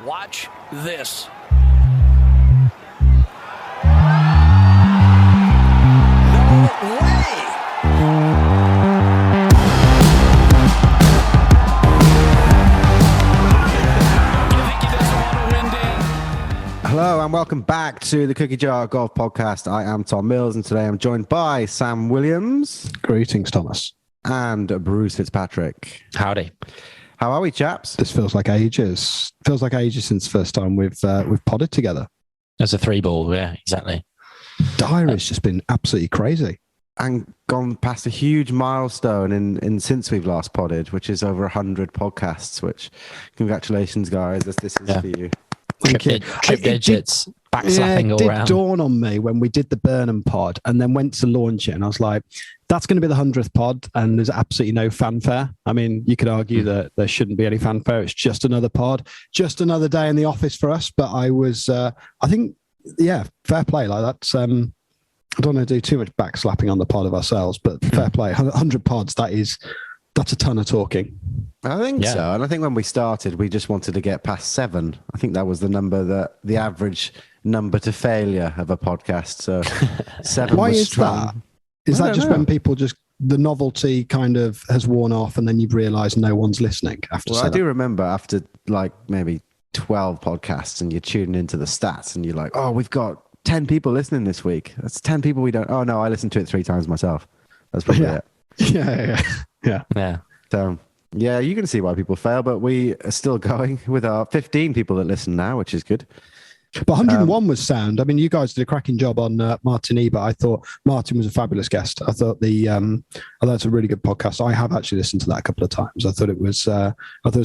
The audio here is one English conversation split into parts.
Watch this. No way! Hello and welcome back to the Cookie Jar Golf Podcast. I am Tom Mills and today I'm joined by Sam Williams. Greetings, Thomas. And Bruce Fitzpatrick. Howdy. How are we, chaps? This feels like ages. Feels like ages since the first time we've podded together. That's a 3-ball, yeah, exactly. Diary's just been absolutely crazy. And gone past a huge milestone in since we've last podded, which is over 100 podcasts, which congratulations, guys. This is for you. Thank you. Trip digits, backslapping all around. It did dawn on me when we did the Burnham pod and then went to launch it, and I was like, that's going to be the 100th pod, and there's absolutely no fanfare. I mean, you could argue that there shouldn't be any fanfare. It's just another pod, just another day in the office for us. But I was, I think, yeah, fair play. Like that's, I don't want to do too much backslapping on the pod of ourselves, but fair play. 100 pods, that's a ton of talking. I think so. And I think when we started, we just wanted to get past 7. I think that was the number, the average number to failure of a podcast. So 7 Why was is strong. that? Is that just when people just, the novelty kind of has worn off and then you've realised no one's listening after 7? I do remember after like maybe 12 podcasts and you're tuning into the stats and you're like, oh, we've got 10 people listening this week. That's 10 people we don't. Oh, no, I listened to it 3 times myself. That's probably it. Yeah. So, yeah, you can see why people fail, but we are still going with our 15 people that listen now, which is good. But 101 was sound. I mean, you guys did a cracking job on Martin Ebert. I thought Martin was a fabulous guest. I thought it's a really good podcast. I have actually listened to that a couple of times. I thought it was a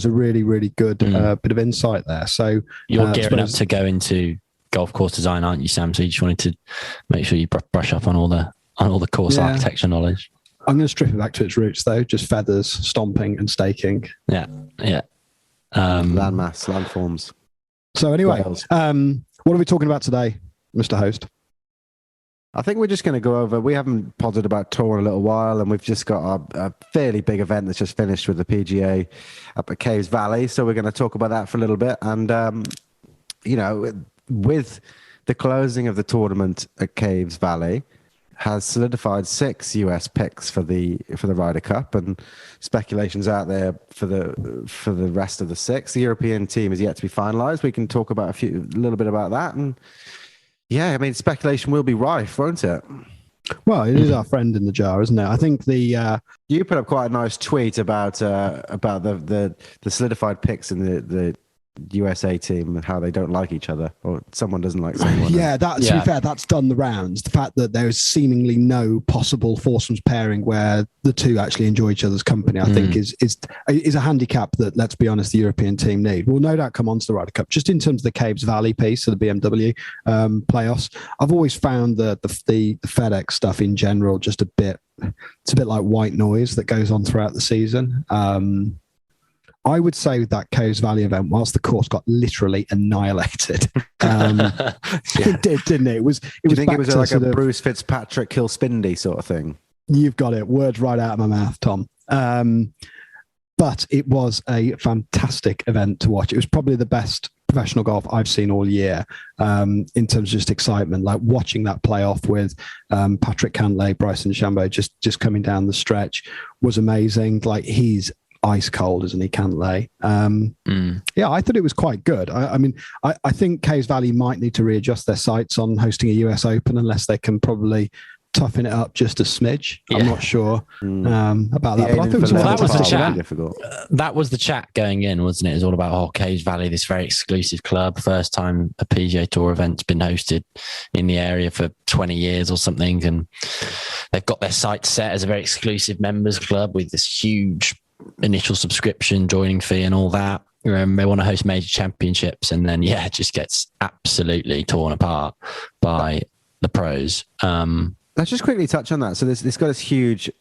really, really good bit of insight there. So you're gearing up to go into golf course design, aren't you, Sam? So you just wanted to make sure you brush up on all the course architecture knowledge. I'm going to strip it back to its roots, though. Just feathers, stomping, and staking. Yeah. Landmass, landforms. So anyway, what are we talking about today, Mr. Host? I think we're just going to go over, we haven't podded about tour in a little while, and we've just got a fairly big event that's just finished with the PGA up at Caves Valley. So we're going to talk about that for a little bit. And, with the closing of the tournament at Caves Valley, has solidified 6 US picks for the Ryder Cup, and speculations out there for the rest of the 6. The European team is yet to be finalised. We can talk about a little bit about that, and yeah, I mean, speculation will be rife, won't it? Well, it is our friend in the jar, isn't it? I think you put up quite a nice tweet about the solidified picks in the USA team and how they don't like each other, or someone doesn't like someone. To be fair, that's done the rounds. The fact that there's seemingly no possible foursomes pairing where the two actually enjoy each other's company, I think is a handicap that, let's be honest, the European team need. We'll no doubt come on to the Ryder Cup. Just in terms of the Caves Valley piece of the BMW playoffs, I've always found the FedEx stuff in general just it's a bit like white noise that goes on throughout the season. I would say that Caves Valley event, whilst the course got literally annihilated, it did, didn't it? Do you think it was like a Bruce Fitzpatrick Kill Spindy sort of thing? You've got it. Words right out of my mouth, Tom. But it was a fantastic event to watch. It was probably the best professional golf I've seen all year in terms of just excitement. Like watching that playoff with Patrick Cantlay, Bryson DeChambeau just coming down the stretch was amazing. Like he's ice cold, isn't he, Cantlay? Yeah, I thought it was quite good. I mean, I think Caves Valley might need to readjust their sights on hosting a US Open unless they can probably toughen it up just a smidge. I'm not sure about that. But I think it was that was the chat. Difficult. That was the chat going in, wasn't it? It was all about Caves Valley, this very exclusive club. First time a PGA Tour event's been hosted in the area for 20 years or something, and they've got their sights set as a very exclusive members club with this huge initial subscription, joining fee, and all that. They want to host major championships, and then it just gets absolutely torn apart by the pros. Let's just quickly touch on that. So this got this huge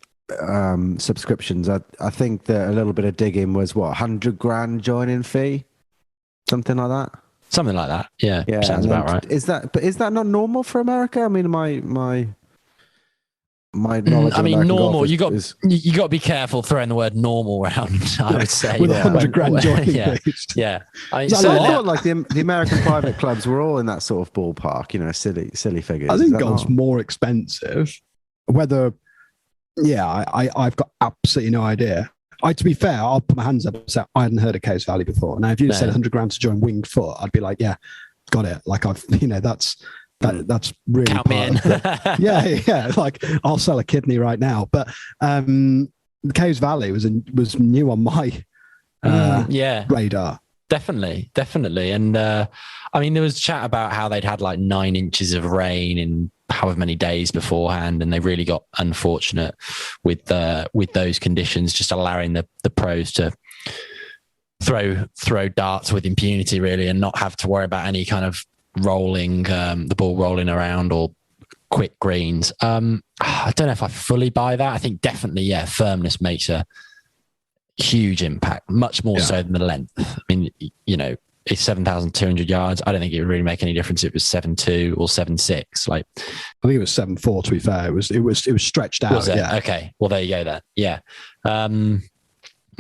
subscriptions. I think that a little bit of digging was $100,000 joining fee, something like that. Something like that. Yeah, sounds about right. Is that not normal for America? I mean, my my knowledge. I of mean, American normal. golf You got to be careful throwing the word normal around. I would say with $100,000 joining yeah, fees. yeah. I mean, Is that So a I lot? thought like the American private clubs were all in that sort of ballpark, silly figures. I Is think that golf's not? more expensive. Whether, I've got absolutely no idea. To be fair, I'll put my hands up and say I hadn't heard of Caves Valley before. Now, if you said $100,000 to join Winged Foot, I'd be like, yeah, got it. Like that's really count me in. yeah. Like I'll sell a kidney right now. But the Caves Valley was new on my radar. Definitely. And I mean, there was chat about how they'd had like 9 inches of rain in however many days beforehand, and they really got unfortunate with those conditions, just allowing the pros to throw darts with impunity, really, and not have to worry about any kind of rolling the ball rolling around or quick greens. I don't know if I fully buy that. I think definitely, firmness makes a huge impact, much more so than the length. I mean, it's 7,200 yards. I don't think it would really make any difference if it was 7.2 or 7.6. Like, I think it was 7.4. To be fair, it was stretched out. Was it? Yeah. Okay. Well, there you go then. Yeah.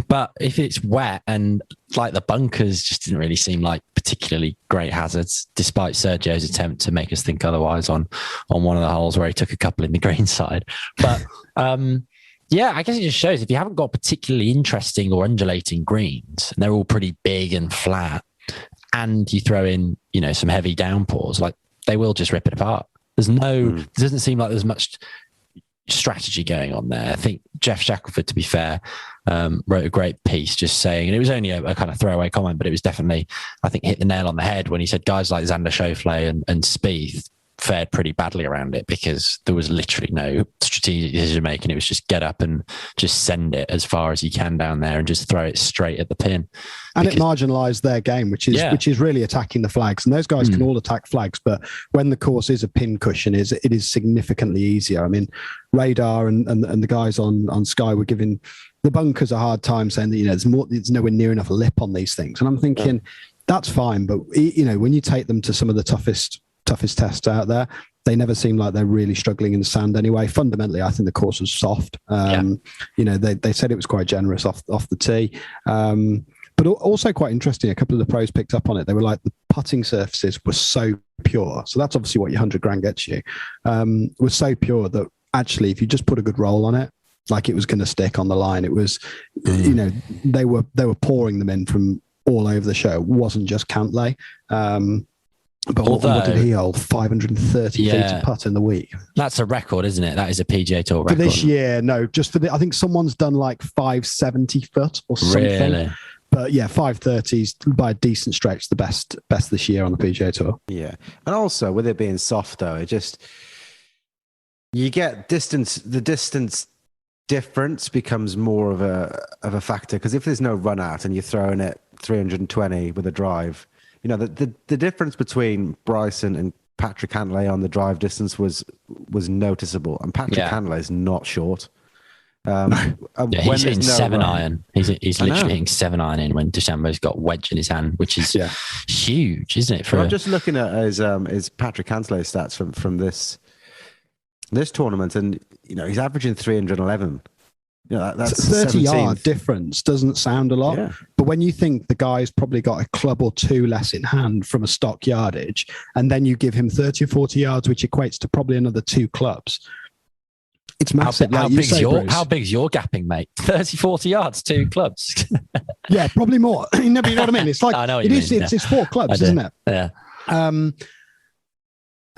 But if it's wet and like the bunkers just didn't really seem like particularly great hazards, despite Sergio's attempt to make us think otherwise on one of the holes where he took a couple in the green side. But I guess it just shows if you haven't got particularly interesting or undulating greens, and they're all pretty big and flat, and you throw in, some heavy downpours, like they will just rip it apart. It doesn't seem like there's much strategy going on there. I think Jeff Shackelford, to be fair, wrote a great piece just saying, and it was only a kind of throwaway comment, but it was definitely, I think, hit the nail on the head when he said guys like Xander Schauffele and Spieth fared pretty badly around it because there was literally no strategic decision making. It was just get up and just send it as far as you can down there and just throw it straight at the pin. And it marginalised their game, which is really attacking the flags. And those guys can all attack flags, but when the course is a pin cushion, it is significantly easier. I mean, Radar and the guys on Sky were giving the bunkers a hard time, saying that there's nowhere near enough lip on these things. And I'm thinking that's fine, but when you take them to some of the toughest tests out there, they never seem like they're really struggling in the sand anyway. Fundamentally, I think the course was soft. They said it was quite generous off the tee. But also quite interesting, a couple of the pros picked up on it. They were like, the putting surfaces were so pure. So that's obviously what your $100,000 gets you. Was so pure that actually, if you just put a good roll on it, like it was going to stick on the line. It was, they were pouring them in from all over the show. It wasn't just Cantlay. But what did he hold? 530 feet to putt in the week. That's a record, isn't it? That is a PGA Tour record. For this year, no, just for I think someone's done like 570 foot or something. Really? But 530s by a decent stretch, the best this year on the PGA Tour. Yeah. And also, with it being soft, though, you get the distance difference becomes more of a factor. Because if there's no run out and you're throwing it 320 with a drive, the difference between Bryson and Patrick Cantlay on the drive distance was noticeable, and Patrick Cantlay is not short. He's hitting 7-iron. He's literally hitting 7-iron in when DeChambeau's got wedge in his hand, which is huge, isn't it? I'm just looking at his Patrick Cantlay stats from this tournament, and he's averaging 311. That's 30-yard difference doesn't sound a lot, but when you think the guy's probably got a club or two less in hand from a stock yardage, and then you give him 30 or 40 yards, which equates to probably another 2 clubs, it's massive. How big's your gapping, mate? 30, 40 yards, 2 clubs. Yeah, probably more. But you know what I mean? It's like, I know what you mean. It's 4 clubs, isn't it? Yeah. And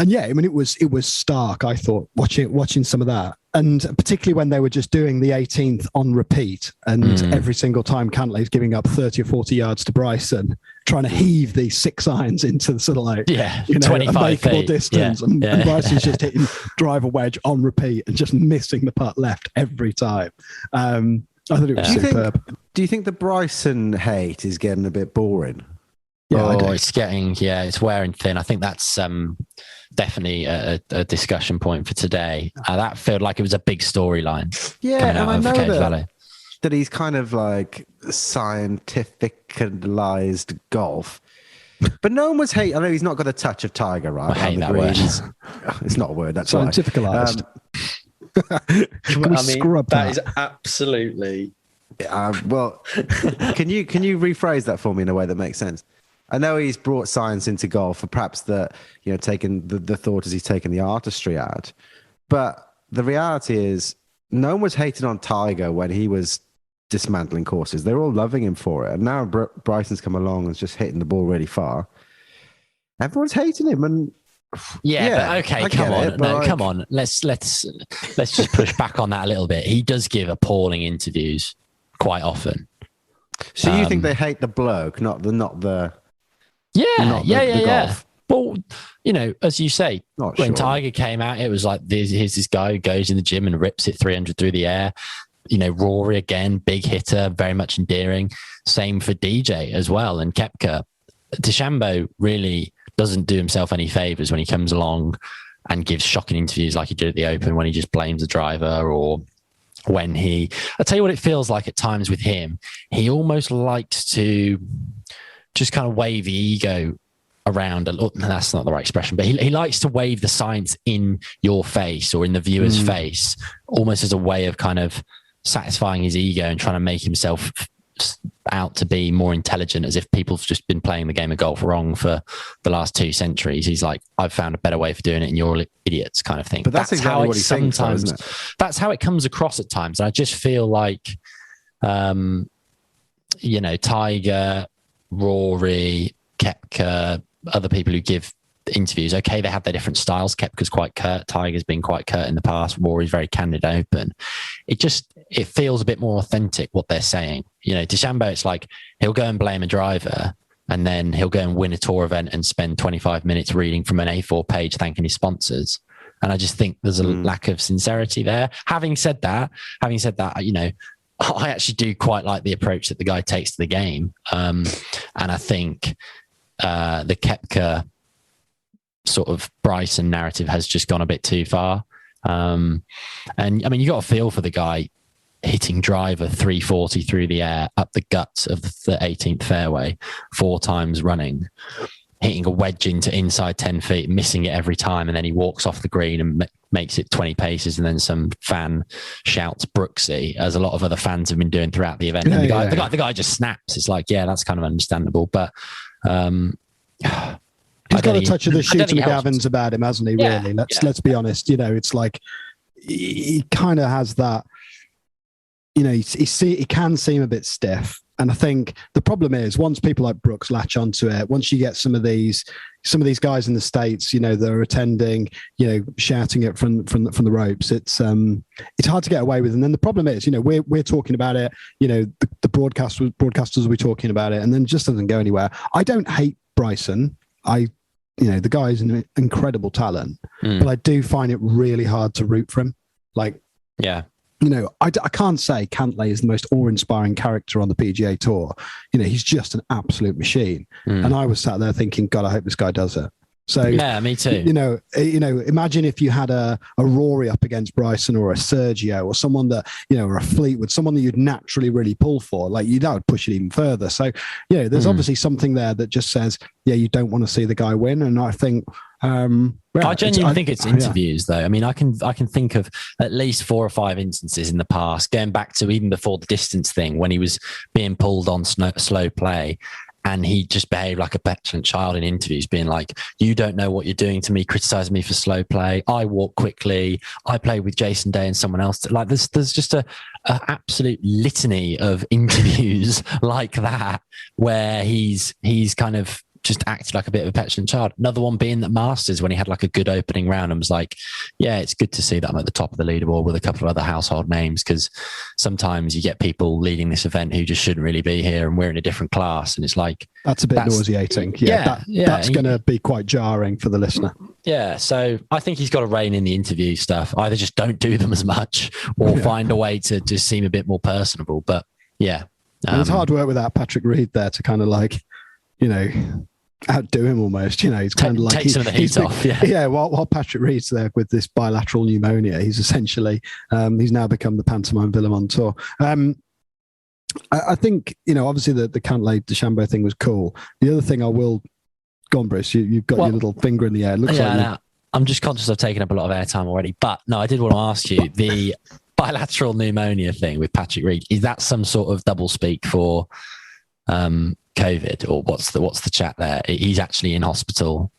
I mean, it was stark. I thought watching some of that, and particularly when they were just doing the 18th on repeat, and every single time Cantlay's giving up 30 or 40 yards to Bryson, trying to heave these 6 irons into the sort of like 25 feet distance, and Bryson's just hitting driver wedge on repeat and just missing the putt left every time. I thought it was superb. Do you think the Bryson hate is getting a bit boring? Yeah, it's wearing thin. I think that's definitely a discussion point for today. That felt like it was a big storyline. Yeah, and I know Caves Valley. That he's kind of like scientificalized golf. But no one was hating. I know he's not got a touch of Tiger, right? I hate that word. It's not a word. That's scientificalized. Can we scrub that? That is absolutely. Well, can you rephrase that for me in a way that makes sense? I know he's brought science into golf, or perhaps taken the thought as he's taken the artistry out. But the reality is, no one was hating on Tiger when he was dismantling courses. They're all loving him for it. And now Bryson's come along and is just hitting the ball really far. Everyone's hating him, and but okay, come on. Let's just push back on that a little bit. He does give appalling interviews quite often. So you think they hate the bloke, not the golf? Well, as you say, when Tiger came out, it was like, here's this guy who goes in the gym and rips it 300 through the air. Rory again, big hitter, very much endearing. Same for DJ as well, and Koepka. DeChambeau really doesn't do himself any favors when he comes along and gives shocking interviews like he did at the Open, when he just blames the driver, or when I'll tell you what it feels like at times with him. He almost likes to just kind of wave the ego around. That's not the right expression, but he likes to wave the science in your face or in the viewer's face, almost as a way of kind of satisfying his ego and trying to make himself out to be more intelligent, as if people have just been playing the game of golf wrong for the last 2 centuries. He's like, I've found a better way for doing it and you're all idiots, kind of thing. But that's exactly what he thinks, isn't it? That's how it comes across at times. And I just feel like, Tiger, Rory, Koepka, other people who give interviews, okay, they have their different styles. Koepka's quite curt, Tiger's been quite curt in the past, Rory's very candid, open. It feels a bit more authentic what they're saying. DeChambeau, it's like he'll go and blame a driver and then he'll go and win a tour event and spend 25 minutes reading from an A4 page thanking his sponsors. And I just think there's a lack of sincerity there. Having said that, I actually do quite like the approach that the guy takes to the game. And I think the Koepka sort of Bryson narrative has just gone a bit too far. And I mean, you got a feel for the guy hitting driver 340 through the air up the guts of the 18th fairway 4 times running, hitting a wedge into inside 10 feet, missing it every time. And then he walks off the green and makes it 20 paces. And then some fan shouts Brooksy, as a lot of other fans have been doing throughout the event. And the guy just snaps. It's like, yeah, that's kind of understandable. But, he's got a touch of the shooter McGavins about him, hasn't he? Really, let's be honest. It's like he kind of has that. He can seem a bit stiff, and I think the problem is once people like Brooks latch onto it, once you get some of these guys in the States, they're attending, shouting it from the ropes. It's hard to get away with. And then the problem is, we're talking about it. The broadcasters will be talking about it, and then it just doesn't go anywhere. I don't hate Bryson. The guy's an incredible talent, but I do find it really hard to root for him. Like, I can't say Cantlay is the most awe-inspiring character on the PGA Tour. He's just an absolute machine. And I was sat there thinking, God, I hope this guy does it. So yeah, me too. Imagine if you had a Rory up against Bryson, or a Sergio, or someone that or a Fleetwood, someone that you'd naturally really pull for. Like that would push it even further. So there's obviously something there that just says, you don't want to see the guy win. And I think I genuinely think it's interviews, though. I mean, I can think of at least 4 or 5 instances in the past, going back to even before the distance thing, when he was being pulled on slow play. And he just behaved like a petulant child in interviews, being like, you don't know what you're doing to me, criticizing me for slow play. I walk quickly. I play with Jason Day and someone else. Like there's just a absolute litany of interviews like that, where he's kind of just acted like a bit of a petulant child. Another one being that Masters, when he had like a good opening round and was like, yeah, it's good to see that I'm at the top of the leaderboard with a couple of other household names, because sometimes you get people leading this event who just shouldn't really be here, and we're in a different class. And it's like, that's a bit nauseating. That's going to be quite jarring for the listener. Yeah. So I think he's got to rein in the interview stuff. Either just don't do them as much, or find a way to just seem a bit more personable. But yeah. It's hard work without Patrick Reed there to kind of like, outdo him almost. He's kind of like take some of the heat off. Yeah. While Patrick Reed's there with this bilateral pneumonia, he's essentially he's now become the pantomime villain on tour. I think obviously the Cantlay DeChambeau thing was cool. The other thing I will go on, Bruce. You've got your little finger in the air. It looks like I'm just conscious of taking up a lot of airtime already. But no, I did want to ask you the bilateral pneumonia thing with Patrick Reed. Is that some sort of double speak for COVID, or what's the chat there? He's actually in hospital,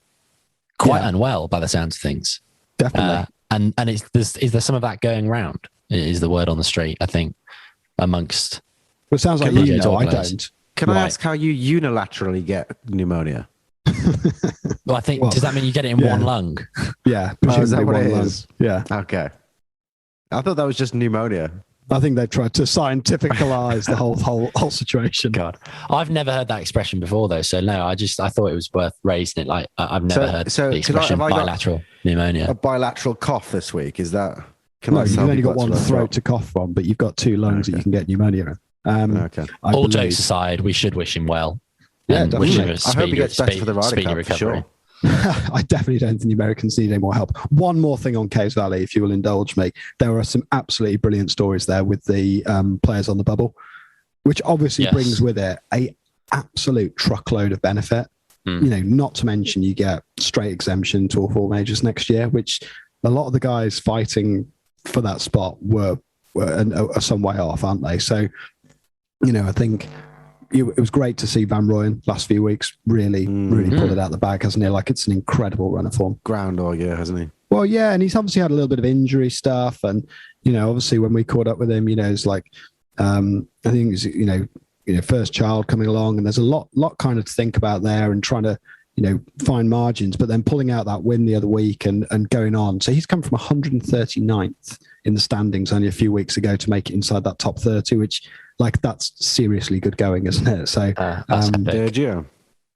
quite unwell by the sounds of things. Definitely. And is there some of that going around? Is the word on the street? I think amongst. Well, it sounds like PGA you know, Tour I players. don't. Can I ask how you unilaterally get pneumonia? Well, I think Well, does that mean you get it in one lung? Yeah, Oh, is that presumably what it one lung. is? Yeah, Okay. I thought that was just pneumonia. I think they tried to scientificalize the whole situation. God, I've never heard that expression before, though. So no, I thought it was worth raising it. Like I've never heard the expression have I got bilateral pneumonia. A bilateral cough this week. Is that? No, you've only got one throat to cough from, but you've got two lungs that you can get pneumonia in. Okay. All jokes aside, we should wish him well. Yeah, and wish him definitely. a I hope he gets better for the Ryder speedy Cup, for recovery. sure. I definitely don't think the Americans need any more help. One more thing on Caves Valley, if you will indulge me. There are some absolutely brilliant stories there with the players on the bubble, which obviously brings with it a absolute truckload of benefit. You know, not to mention you get straight exemption to all four majors next year, which a lot of the guys fighting for that spot were some way off, aren't they? So, you know, I think it was great to see Van Rooyen last few weeks really pulled it out of the bag, hasn't he? Like, it's an incredible run of form. Groundhog, yeah, hasn't he? Well, yeah, and he's obviously had a little bit of injury stuff, and you know, obviously when we caught up with him, you know, it's like I think it was, you know, first child coming along, and there's a lot kind of to think about there, and trying to, you know, find margins, but then pulling out that win the other week and going on. So he's come from 139th in the standings only a few weeks ago to make it inside that top 30, which, like, that's seriously good going, isn't it? So Sergio.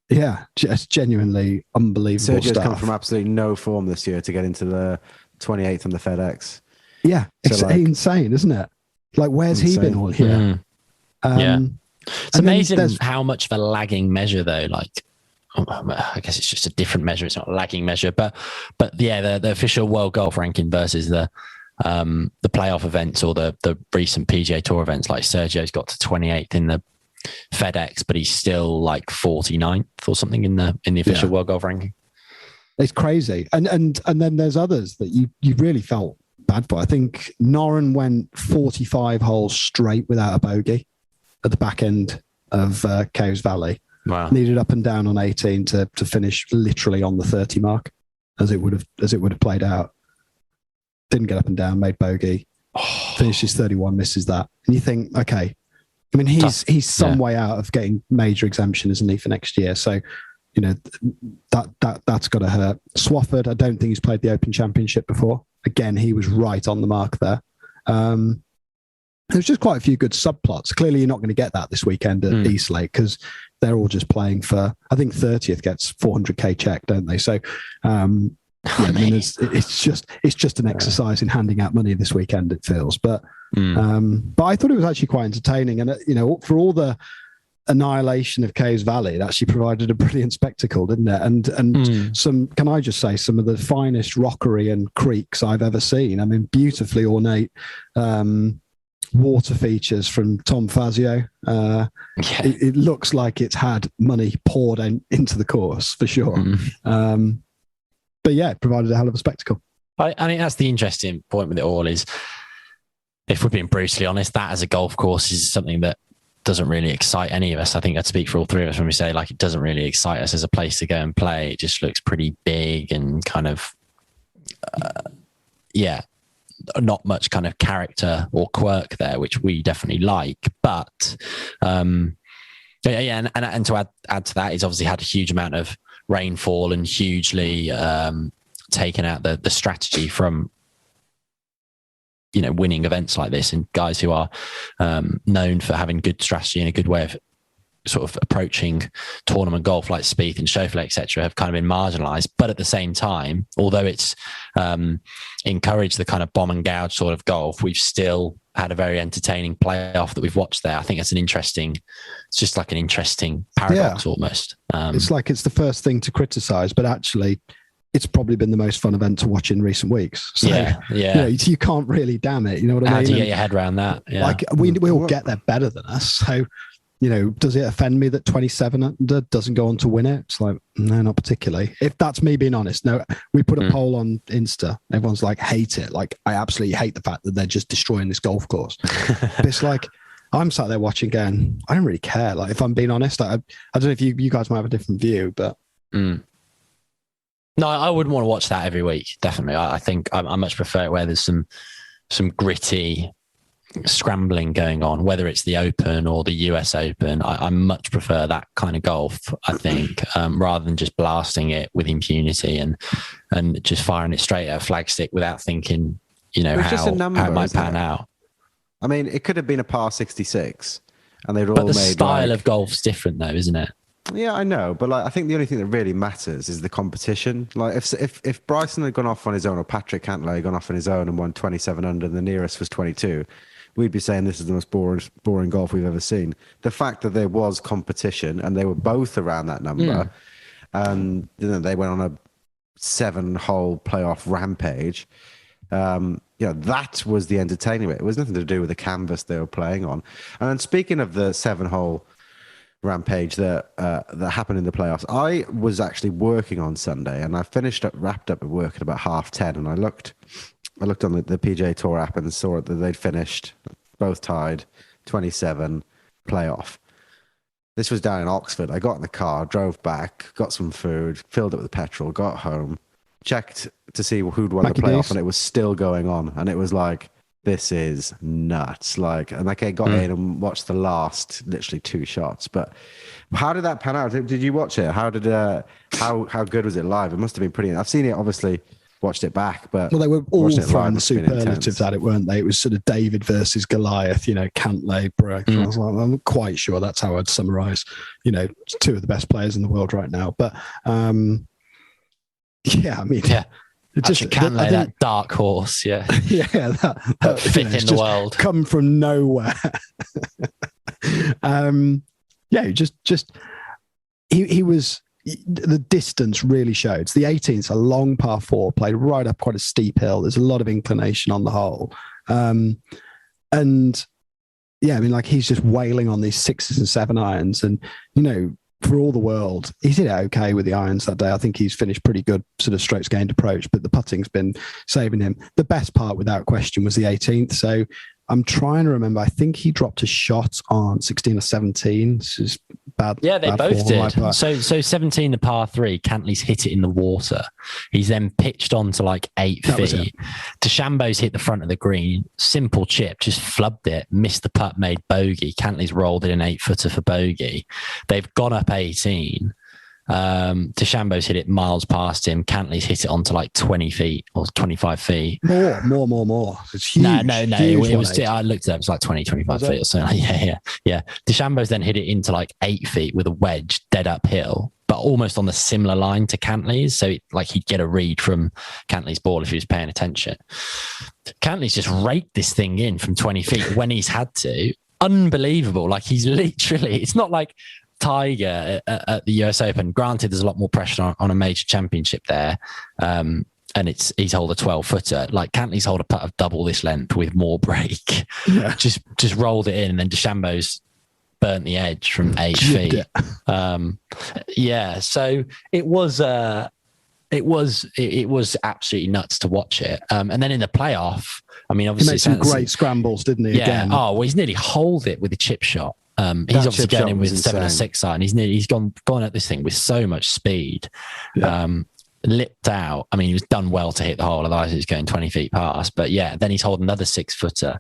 yeah, just genuinely unbelievable Sergio's stuff. come from absolutely no form this year to get into the 28th on the FedEx. Yeah, it's insane, isn't it? Like, where's he been all year? It's amazing how much of a lagging measure, though. Like, I guess it's just a different measure. It's not a lagging measure, but yeah, the official world golf ranking versus the playoff events or the recent PGA Tour events. Like, Sergio's got to 28th in the FedEx, but he's still like 49th or something in the official world golf ranking. It's crazy, and then there's others that you really felt bad for. I think Noren went 45 holes straight without a bogey at the back end of Caves Valley. Wow. Needed up and down on 18 to finish literally on the 30 mark, as it would have played out. Didn't get up and down, made bogey, finishes 31, misses that, and you think, okay, I mean, he's some way out of getting major exemption, isn't he, for next year? So, you know, that's got to hurt. Swafford, I don't think he's played the Open Championship before. Again, he was right on the mark there. There's just quite a few good subplots. Clearly, you're not going to get that this weekend at Eastlake because they're all just playing for, I think 30th gets 400k check, don't they? So, I mean, it's just an exercise in handing out money this weekend, it feels. But I thought it was actually quite entertaining. And, you know, for all the annihilation of Caves Valley, it actually provided a brilliant spectacle, didn't it? And some, can I just say, some of the finest rockery and creeks I've ever seen. I mean, beautifully ornate water features from Tom Fazio. It looks like it's had money poured into the course for sure. But yeah, it provided a hell of a spectacle. I think that's the interesting point with it all is, if we're being brutally honest, that as a golf course is something that doesn't really excite any of us. I think I'd speak for all three of us when we say, like, it doesn't really excite us as a place to go and play. It just looks pretty big and kind of, not much kind of character or quirk there, which we definitely like. But and to add to that, it's obviously had a huge amount of rainfall and hugely taken out the strategy from, you know, winning events like this, and guys who are known for having good strategy and a good way of sort of approaching tournament golf, like Spieth and Schauffele, etc., have kind of been marginalized. But at the same time, although it's encouraged the kind of bomb and gouge sort of golf, we've still had a very entertaining playoff that we've watched there. I think it's just like an interesting paradox almost. It's like it's the first thing to criticize, but actually it's probably been the most fun event to watch in recent weeks. So, you know, you can't really damn it. You know what I mean? How do you get your head around that? Yeah. Like we all get there better than us. So, does it offend me that 27 under doesn't go on to win it? It's like, no, not particularly. If that's me being honest. No, we put a poll on Insta. Everyone's like, hate it. Like, I absolutely hate the fact that they're just destroying this golf course. But it's like, I'm sat there watching going, I don't really care. Like, if I'm being honest, I don't know if you guys might have a different view, but. No, I wouldn't want to watch that every week. Definitely. I think I much prefer it where there's some gritty scrambling going on, whether it's the Open or the US Open. I much prefer that kind of golf, I think, rather than just blasting it with impunity and just firing it straight at a flagstick without thinking, how it might pan out. I mean, it could have been a par 66 and they'd all but made the style of golf's different though, isn't it? Yeah, I know, but I think the only thing that really matters is the competition. Like if Bryson had gone off on his own, or Patrick Cantlay had gone off on his own and won 27 under, and the nearest was 22, we'd be saying this is the most boring golf we've ever seen. The fact that there was competition and they were both around that number, and they went on a 7-hole playoff rampage. That was the entertaining bit. It was nothing to do with the canvas they were playing on. And then speaking of the 7-hole rampage that happened in the playoffs, I was actually working on Sunday, and I wrapped up at work at about 10:30, and I looked on the PGA Tour app and saw that they'd finished both tied 27 playoff. This was down in Oxford. I got in the car, drove back, got some food, filled it with petrol, got home, checked to see who'd won the playoff, and it was still going on, and it was like, this is nuts. Like, and I got in and watched the last literally 2 shots. But how did that pan out? Did you watch it? How good was it live? It must have been pretty. I've seen it, obviously watched it back, but they were all throwing the superlatives at it, weren't they? It was sort of David versus Goliath, Cantlay, Brooks. I was like, I'm quite sure that's how I'd summarize, 2 of the best players in the world right now. But Just Cantlay, that dark horse, yeah, that fifth in the world, come from nowhere. He was. The distance really showed. It's the 18th, a long par 4, played right up quite a steep hill. There's a lot of inclination on the hole, he's just wailing on these 6s and 7 irons, and for all the world, he did okay with the irons that day. I think he's finished pretty good sort of strokes gained approach, but the putting's been saving him. The best part, without question, was the 18th. So I'm trying to remember. I think he dropped a shot on 16 or 17. This is bad. Yeah, they both did. So 17, the par 3, Cantlay's hit it in the water. He's then pitched on to like 8 feet. DeChambeau's hit the front of the green. Simple chip, just flubbed it, missed the putt, made bogey. Cantlay's rolled it an 8-footer for bogey. They've gone up 18. DeChambeau's hit it miles past him. Cantley's hit it onto like 20 feet or 25 feet. More. It's huge. No. It was. I looked it up. It was like 20, 25 feet or something. Yeah. DeChambeau's then hit it into like 8 feet with a wedge, dead uphill, but almost on the similar line to Cantley's. So he'd get a read from Cantley's ball if he was paying attention. Cantley's just raked this thing in from 20 feet when he's had to. Unbelievable. Like, he's literally. It's not like Tiger at the US Open. Granted, there's a lot more pressure on a major championship there, and he's hold a 12-footer. Like, Cantley's hold a putt of double this length with more break. Yeah. just rolled it in, and then DeChambeau's burnt the edge from 8 feet. So it was absolutely nuts to watch it. And then in the playoff, I mean, obviously he made some great scrambles, didn't he? Yeah. Again. Oh, well, he's nearly holed it with a chip shot. He's obviously going in with 7 or 6 iron. He's gone at this thing with so much speed. Yeah. Lipped out. I mean, he was done well to hit the hole, otherwise he was going 20 feet past. But yeah, then he's holding another 6-footer.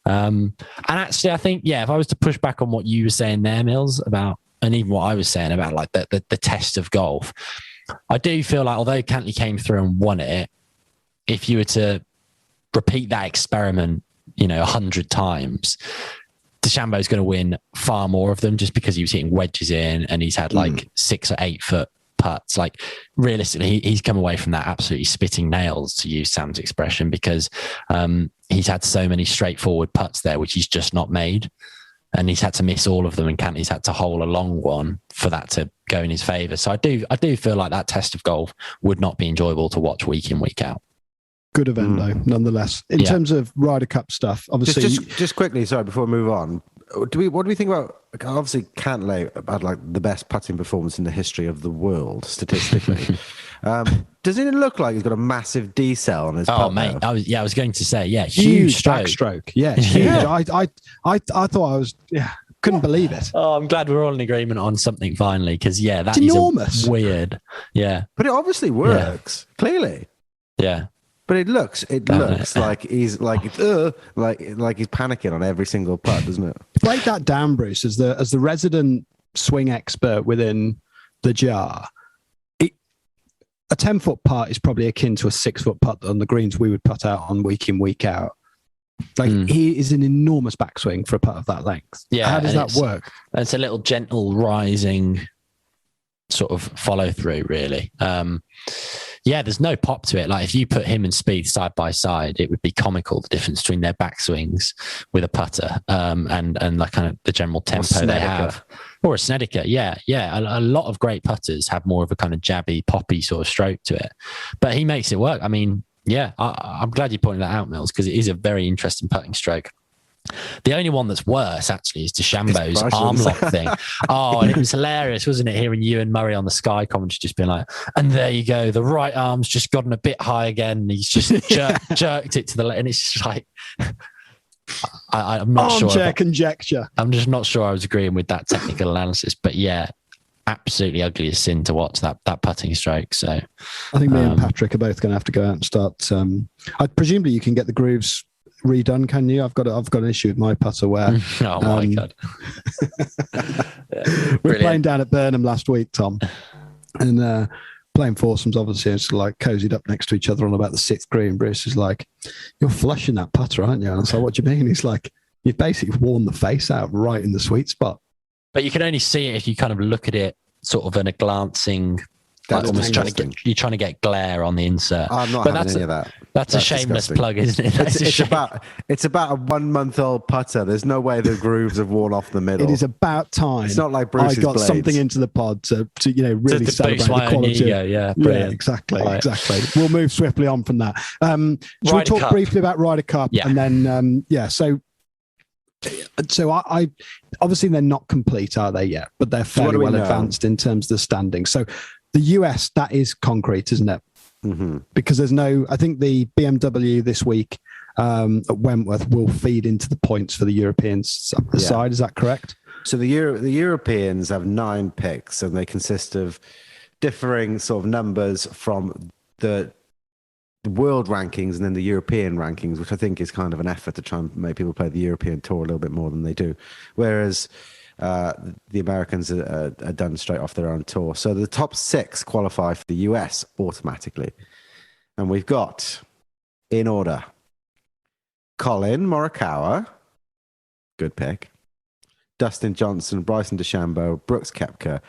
And actually, I think, if I was to push back on what you were saying there, Mills, about, and even what I was saying about like the test of golf, I do feel like although Cantlay came through and won it, if you were to repeat that experiment, 100 times, DeChambeau's going to win far more of them just because he was hitting wedges in and he's had like 6 or 8 foot putts. Like, realistically, he's come away from that absolutely spitting nails, to use Sam's expression, because he's had so many straightforward putts there, which he's just not made. And he's had to miss all of them, and Cantley's had to hole a long one for that to go in his favour. So I do feel like that test of golf would not be enjoyable to watch week in, week out. Good event though, nonetheless. In terms of Ryder Cup stuff, obviously. Just quickly, sorry, before we move on, What do we think about? Obviously, Cantlay had like the best putting performance in the history of the world statistically. Doesn't it look like he's got a massive decel on his? Oh, mate, I was going to say, huge backstroke. Yeah, it's huge. I thought I was couldn't believe it. Oh, I'm glad we're all in agreement on something finally, because that it's is enormous. Weird. Yeah, but it obviously works clearly. Yeah. But it looks like he's like he's panicking on every single putt, doesn't it? Break that down, Bruce, as the resident swing expert within the jar. A 10-foot putt is probably akin to a 6-foot putt on the greens we would put out on week in, week out. Like he is an enormous backswing for a putt of that length. Yeah, how does that work? It's a little gentle rising sort of follow through, really. There's no pop to it. Like if you put him and Spieth side by side, it would be comical, the difference between their backswings with a putter and like kind of the general tempo they have. Or a Snedeker. Yeah. A lot of great putters have more of a kind of jabby, poppy sort of stroke to it. But he makes it work. I mean, I'm glad you pointed that out, Mills, because it is a very interesting putting stroke. The only one that's worse, actually, is DeChambeau's arm lock thing. Oh, and it was hilarious, wasn't it? Hearing you and Murray on the Sky commentary just being like, and there you go, the right arm's just gotten a bit high again. And he's just jerked it to the left. And it's just like, I'm not sure. Armchair conjecture. I'm just not sure I was agreeing with that technical analysis. But absolutely ugly as sin to watch that putting stroke. So I think me and Patrick are both going to have to go out and start. Presumably you can get the grooves redone, can you? I've got an issue with my putter where oh my god. We were playing down at Burnham last week, Tom, and playing foursomes, obviously, it's like cozied up next to each other on about the 6th green. Bruce is like, you're flushing that putter, aren't you? And I was like, what do you mean? He's like, you've basically worn the face out right in the sweet spot. But you can only see it if you kind of look at it sort of in a glancing, like almost trying to get glare on the insert. I'm not having any of that. That's a shameless plug, isn't it? It's about a 1-month-old putter. There's no way the grooves have worn off the middle. It is about time. It's not like Bruce's I got blades. Something into the pod to really to celebrate boost my the quality. ego, yeah, brilliant. Exactly. Right. Exactly. We'll move swiftly on from that. Shall we talk Cup. briefly about Ryder Cup? Yeah. And then, So I obviously they're not complete, are they yet? But they're fairly well advanced in terms of the standing. So the US, that is concrete, isn't it? Mm-hmm. Because I think the BMW this week at Wentworth will feed into the points for the European side. Is that correct? So the Europeans have 9 picks, and they consist of differing sort of numbers from the world rankings and then the European rankings, which I think is kind of an effort to try and make people play the European Tour a little bit more than they do. Whereas the Americans are done straight off their own tour. So the top 6 qualify for the US automatically. And we've got, in order, Colin Morikawa, good pick, Dustin Johnson, Bryson DeChambeau, Brooks Koepka,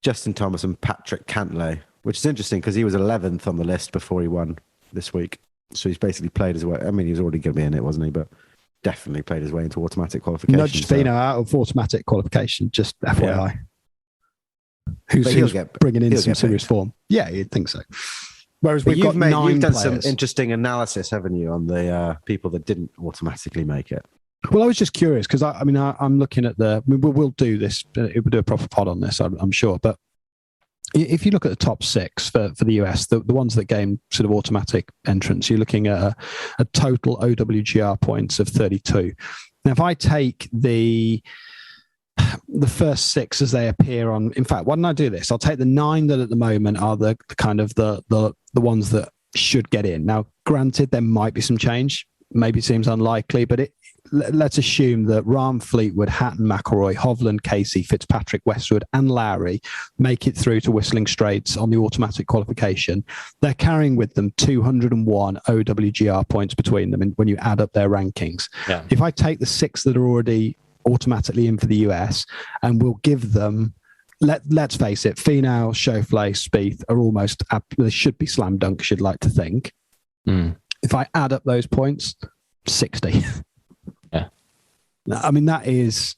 Justin Thomas, and Patrick Cantlay, which is interesting because he was 11th on the list before he won this week. So he's basically played his way. I mean, he was already going to be in it, wasn't he? But definitely played his way into automatic qualification. Nudged Fino out of automatic qualification, just FYI. Yeah. Who's bringing in some serious form. Yeah, you'd think so. Whereas we've got 9 you've done players. some interesting analysis, haven't you, on the people that didn't automatically make it? Well, I was just curious because I'm looking at we'll do this. We'll do a proper pod on this, I'm sure. But if you look at the top 6 for the US, the ones that gain sort of automatic entrance, you're looking at a total OWGR points of 32. Now, if I take the first 6 as they appear on, in fact, why don't I do this? I'll take the 9 that at the moment are the kind of the ones that should get in. Now, granted, there might be some change. Maybe it seems unlikely, but let's assume that Rahm, Fleetwood, Hatton, McIlroy, Hovland, Casey, Fitzpatrick, Westwood, and Lowry make it through to Whistling Straits on the automatic qualification. They're carrying with them 201 OWGR points between them when you add up their rankings. Yeah. If I take the 6 that are already automatically in for the US, and we'll give them, let's face it, Finau, Schauffele, Spieth are almost, they should be slam dunks, you'd like to think. If I add up those points, 60. Yeah. I mean, that is...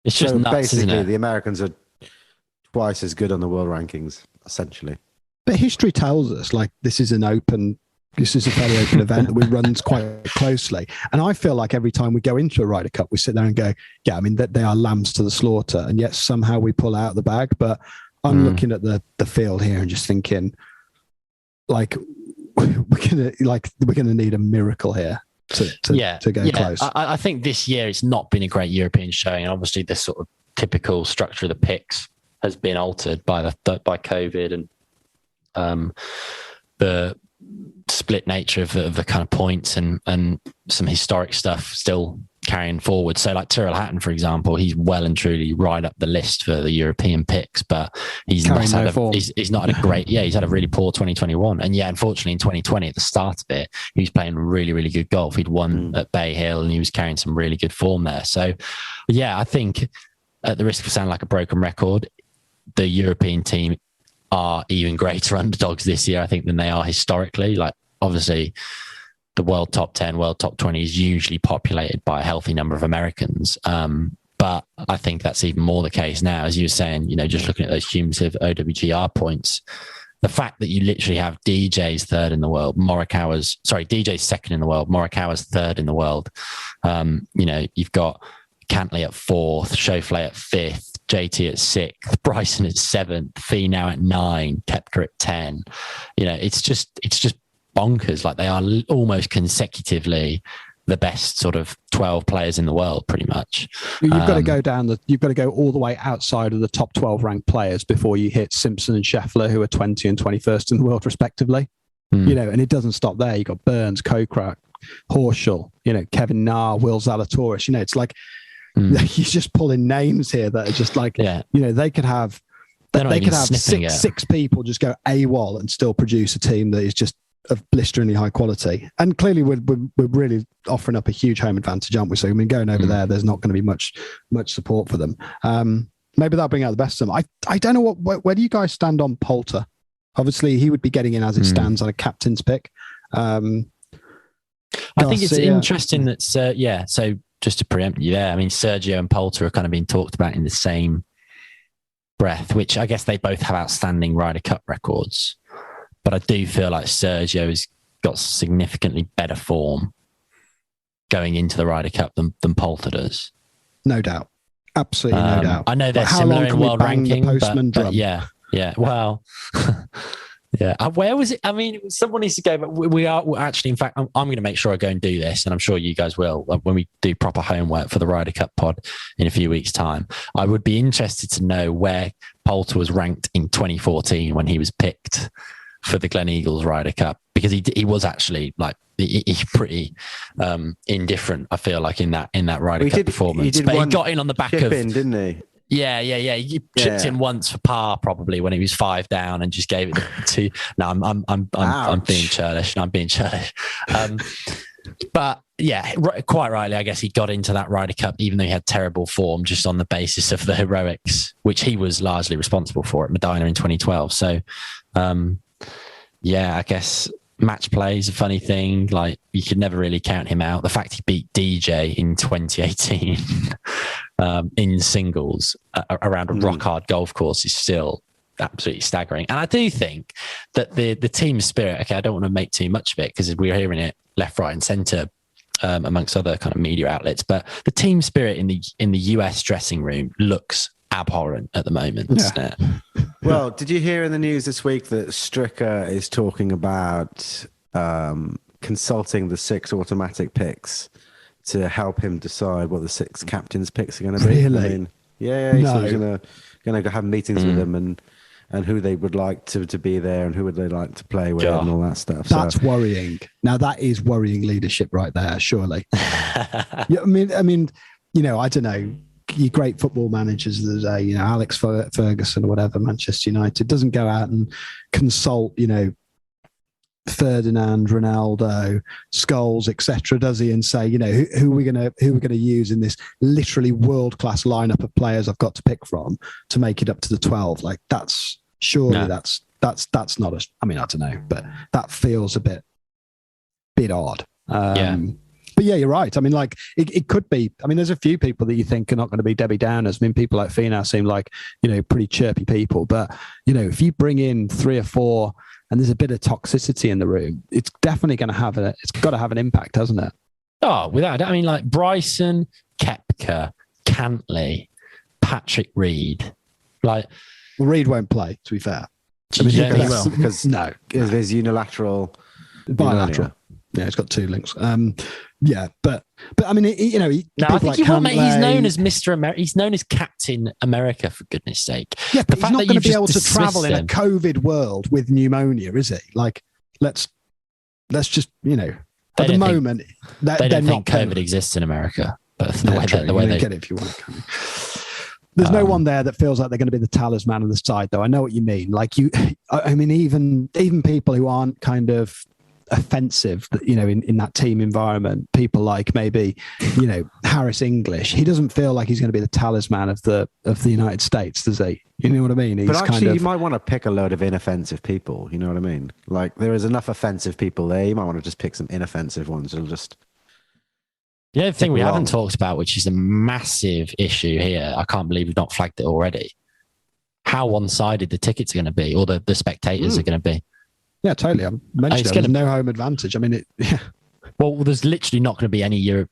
It's just nuts, basically, isn't it? The Americans are twice as good on the world rankings, essentially. But history tells us, like, this is an open This is a fairly open event that we run quite closely. And I feel like every time we go into a Ryder Cup, we sit there and go, yeah, I mean, that they are lambs to the slaughter. And yet somehow we pull out the bag. But I'm looking at the field here and just thinking, like, we're gonna need a miracle here to go close. I think this year it's not been a great European showing. And obviously the sort of typical structure of the picks has been altered by COVID and the split nature of the kind of points and some historic stuff still carrying forward. So like Tyrrell Hatton, for example, he's well and truly right up the list for the European picks, but he's not had a great, he's had a really poor 2021. And unfortunately in 2020 at the start of it, he was playing really, really good golf. He'd won at Bay Hill and he was carrying some really good form there. So I think at the risk of sounding like a broken record, the European team are even greater underdogs this year, I think, than they are historically. Like obviously the world top 10, world top 20 is usually populated by a healthy number of Americans. But I think that's even more the case now, as you were saying, just looking at those cumulative OWGR points, the fact that you literally have DJ's third in the world, DJ's second in the world, Morikawa's third in the world. You've got Cantlay at fourth, Schauffele at fifth, JT at sixth, Bryson at seventh, Fee now at 9, Koepka at 10. It's just bonkers. Like they are almost consecutively the best sort of 12 players in the world, pretty much. You've got to go all the way outside of the top 12 ranked players before you hit Simpson and Scheffler, who are 20 and 21st in the world respectively. And it doesn't stop there. You've got Burns, Kokrak, Horschel, Kevin Na, Will Zalatoris. It's like he's just pulling names here that are just like, they could have six people just go AWOL and still produce a team that is just of blisteringly high quality. And clearly we're really offering up a huge home advantage, aren't we? So going over there's not going to be much support for them. Maybe that'll bring out the best of them. I don't know where do you guys stand on Poulter? Obviously he would be getting in as it stands on a captain's pick. I think it's interesting that so just to preempt you there, I mean Sergio and Poulter are kind of being talked about in the same breath, which I guess they both have outstanding Ryder Cup records. But I do feel like Sergio has got significantly better form going into the Ryder Cup than Poulter does. No doubt. Absolutely no doubt. I know they're similar in world ranking, but yeah. Well, yeah. Where was it? I mean, someone needs to go, but we are actually, in fact, I'm going to make sure I go and do this, and I'm sure you guys will when we do proper homework for the Ryder Cup pod in a few weeks' time. I would be interested to know where Poulter was ranked in 2014 when he was picked for the Gleneagles Ryder Cup, because he was actually like he's pretty indifferent, I feel like, in that Ryder Cup performance. But he got in on the back of in, didn't he? Yeah. He chipped in once for par, probably when he was 5 down, and just gave it to. No, I'm being churlish. But yeah, quite rightly, I guess he got into that Ryder Cup even though he had terrible form, just on the basis of the heroics, which he was largely responsible for at Medina in 2012. So. I guess match play is a funny thing. Like you could never really count him out. The fact he beat DJ in 2018 in singles around a rock hard golf course is still absolutely staggering. And I do think that the team spirit, okay, I don't want to make too much of it because we're hearing it left, right and centre amongst other kind of media outlets, but the team spirit in the US dressing room looks abhorrent at the moment, isn't it? Well, did you hear in the news this week that Stricker is talking about consulting the 6 automatic picks to help him decide what the 6 captains' picks are going to be? Really? I mean, so he's going to have meetings with them and who they would like to be there and who would they like to play with and all that stuff. That's worrying. Now that is worrying leadership right there, surely. I mean, I don't know. Your great football managers of the day, Alex Ferguson or whatever, Manchester United, doesn't go out and consult, Ferdinand, Ronaldo, Scholes, etc., does he? And say, who are we going to use in this literally world class lineup of players I've got to pick from to make it up to the 12? Like that's not a. I mean, I don't know, but that feels a bit odd. But yeah, you're right. I mean, like it could be. I mean, there's a few people that you think are not going to be Debbie Downers. I mean, people like Finau seem like pretty chirpy people. But if you bring in 3 or 4 and there's a bit of toxicity in the room, it's definitely going to have it's got to have an impact, hasn't it? Oh, without it. I mean, like Bryson, Koepka, Cantlay, Patrick Reed. Like, well, Reed won't play, to be fair. I mean, yeah, he will. Because no, there's unilateral, bilateral. Yeah, it's got 2 links. Yeah, but I mean, no, I think he's known as Mr. America. He's known as Captain America, for goodness sake. Yeah, but he's not going to be able to travel in a COVID world with pneumonia, is he? Like, let's just, at the moment, they don't think COVID exists in America. But the way they get it if you want to. There's no one there that feels like they're going to be the talisman of the side, though. I know what you mean. Like I mean, even people who aren't kind of offensive, in that team environment, people like maybe, Harris English, he doesn't feel like he's going to be the talisman of the United States, does he? You know what I mean? But actually, you might want to pick a load of inoffensive people. You know what I mean? Like, there is enough offensive people there. You might want to just pick some inoffensive ones. It'll just... The other thing we haven't talked about, which is a massive issue here, I can't believe we've not flagged it already, how one-sided the tickets are going to be, or the spectators are going to be. Yeah, totally. I mentioned there's no home advantage. I mean, Well, there's literally not going to be any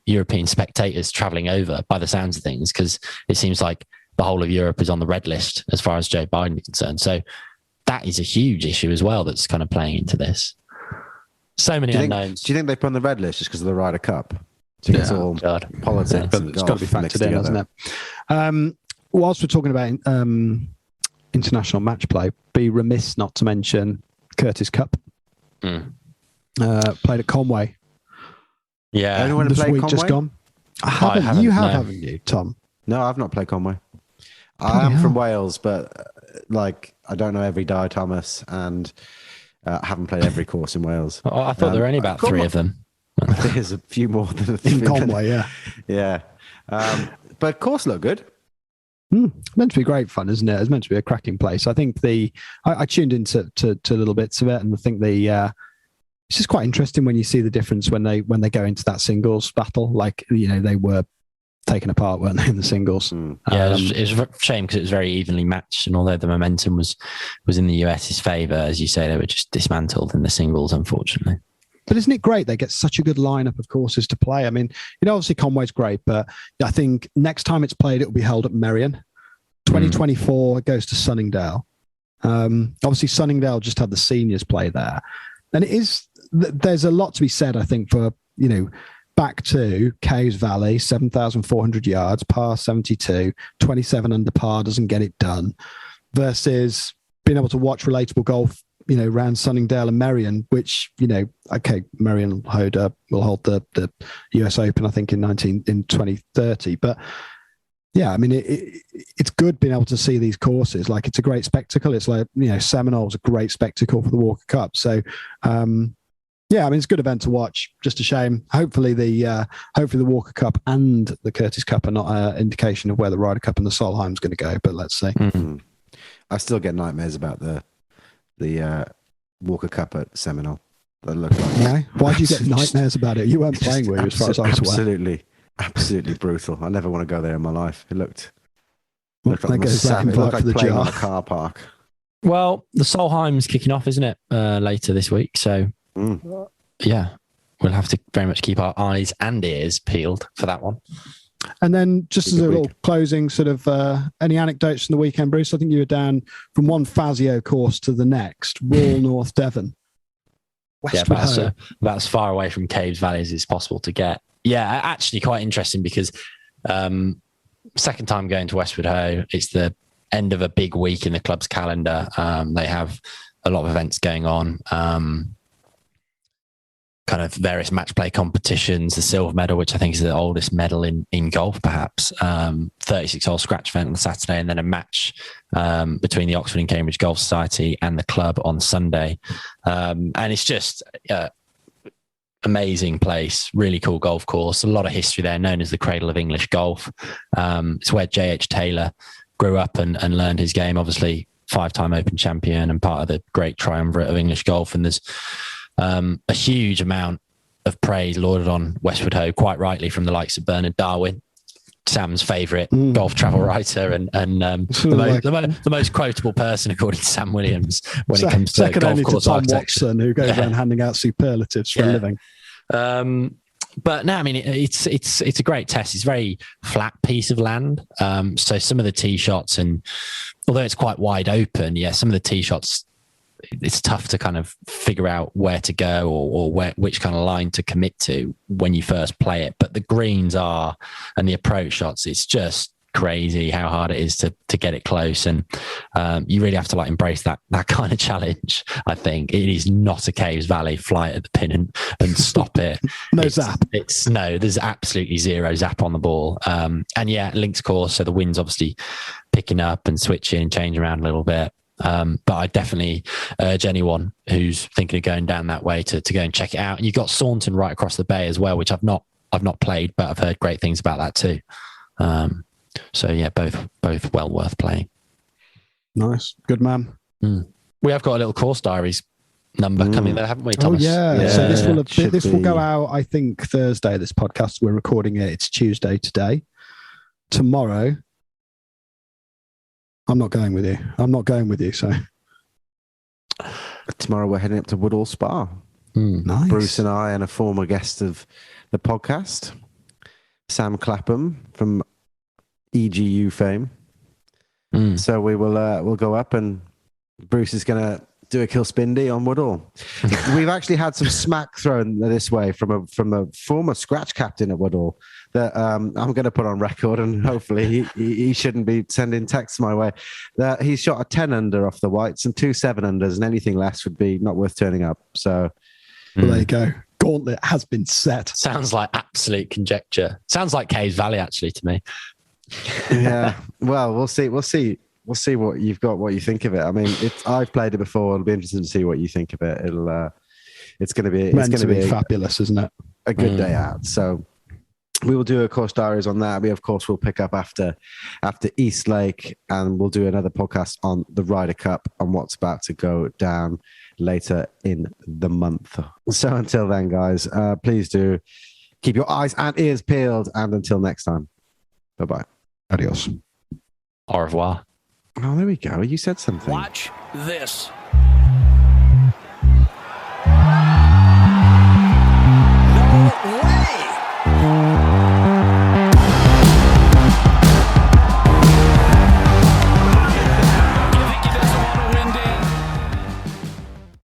European spectators travelling over, by the sounds of things, because it seems like the whole of Europe is on the red list as far as Joe Biden is concerned. So that is a huge issue as well that's kind of playing into this. So many unknowns. Do you think they put on the red list just because of the Ryder Cup? Do you think it's all politics? But it's got to be factored in, hasn't it? Whilst we're talking about international match play, be remiss not to mention Curtis Cup. Played at Conway. Yeah. Anyone this played week Conway? just gone? Haven't you, Tom? No, I've not played Conway. I am from Wales, but I don't know every Di Thomas, and I haven't played every course in Wales. Oh, I thought there were only about 3 of them. There's a few more than in Conway, yeah. Yeah. But course looked good. Meant to be great fun, isn't it? It's meant to be a cracking place. I think I tuned into little bits of it, and I think it's just quite interesting when you see the difference when they go into that singles battle. Like, they were taken apart, weren't they, in the singles? Yeah, it was a shame because it was very evenly matched, and although the momentum was in the US's favour, as you say, they were just dismantled in the singles, unfortunately. But isn't it great? They get such a good lineup of courses to play. I mean, obviously Conway's great, but I think next time it's played, it will be held at Merion. 2024 it goes to Sunningdale. Obviously, Sunningdale just had the seniors play there, and there's a lot to be said, I think, for back to Caves Valley, 7,400 yards, par 72, 27 under par doesn't get it done, versus being able to watch relatable golf, around Sunningdale and Merion, which, Merion will hold the US Open, I think, in 2030. But yeah, I mean, it's good being able to see these courses. Like, it's a great spectacle. It's like, Seminole's a great spectacle for the Walker Cup. So, yeah, I mean, it's a good event to watch. Just a shame. Hopefully the Walker Cup and the Curtis Cup are not an indication of where the Ryder Cup and the Solheim's going to go. But let's see. I still get nightmares about the Walker Cup at Seminole. That looked like. Yeah. Why do you get nightmares about it? You weren't playing with, as far as I was aware. Absolutely brutal. I never want to go there in my life. It looked like playing on a car park. Well, the Solheim's kicking off, isn't it? Later this week. So, yeah, we'll have to very much keep our eyes and ears peeled for that one. And then just as a little closing sort of any anecdotes from the weekend, Bruce? I think you were down from one Fazio course to the next, Rawl, North Devon. About as far away from Caves Valley as it's possible to get. Yeah, actually quite interesting because second time going to Westwood Ho, it's the end of a big week in the club's calendar. They have a lot of events going on. Kind of various match play competitions, the silver medal, which I think is the oldest medal in golf, perhaps. 36-hole scratch event on Saturday, and then a match between the Oxford and Cambridge Golf Society and the club on Sunday. And it's just amazing place, really cool golf course. A lot of history there, known as the cradle of English golf. It's where J.H. Taylor grew up and learned his game. Obviously, 5-time Open champion and part of the great triumvirate of English golf. And there's a huge amount of praise lauded on Westwood Ho, quite rightly, from the likes of Bernard Darwin, Sam's favourite golf travel writer and the most quotable person according to Sam Williams when it comes to second golf only course to Tom architecture. Watson, who goes around handing out superlatives for a living. But no, I mean it's a great test. It's a very flat piece of land. So some of the tee shots, and although it's quite wide open, some of the tee shots, it's tough to kind of figure out where to go or which kind of line to commit to when you first play it. But the greens and the approach shots, it's just crazy how hard it is to get it close. And you really have to embrace that kind of challenge. I think it is not a Caves Valley fly at the pin and stop it. Zap. There's absolutely zero zap on the ball. And links course. So the wind's obviously picking up and switching and changing around a little bit. But I definitely urge anyone who's thinking of going down that way to go and check it out. And you've got Saunton right across the bay as well, which I've not played, but I've heard great things about that too. Both well worth playing. Nice, good man. We have got a little course diaries number coming there, haven't we, Thomas? So this will go out, I think, Thursday. This podcast, we're recording it. It's Tuesday today. Tomorrow, I'm not going with you. So tomorrow we're heading up to Woodall Spa. Nice. Bruce and I and a former guest of the podcast, Sam Clapham from EGU fame. So we will we'll go up, and Bruce is going to do a Kilspindy on Woodall. We've actually had some smack thrown this way from a former scratch captain at Woodall that I'm going to put on record, and hopefully he shouldn't be sending texts my way. That he's shot a 10 under off the whites and 2 7-unders, and anything less would be not worth turning up. So there you go. Gauntlet has been set. Sounds like absolute conjecture. Sounds like Caves Valley actually to me. Yeah. Well, we'll see what you've got, what you think of it. I mean, I've played it before. It'll be interesting to see what you think of it. It's going to be fabulous, isn't it? A good day out. So we will do a course diaries on that. We of course will pick up after East Lake, and we'll do another podcast on the Ryder Cup and what's about to go down later in the month. So until then, guys, please do keep your eyes and ears peeled. And until next time, bye-bye. Adios. Au revoir. Oh, there we go. You said something. Watch this.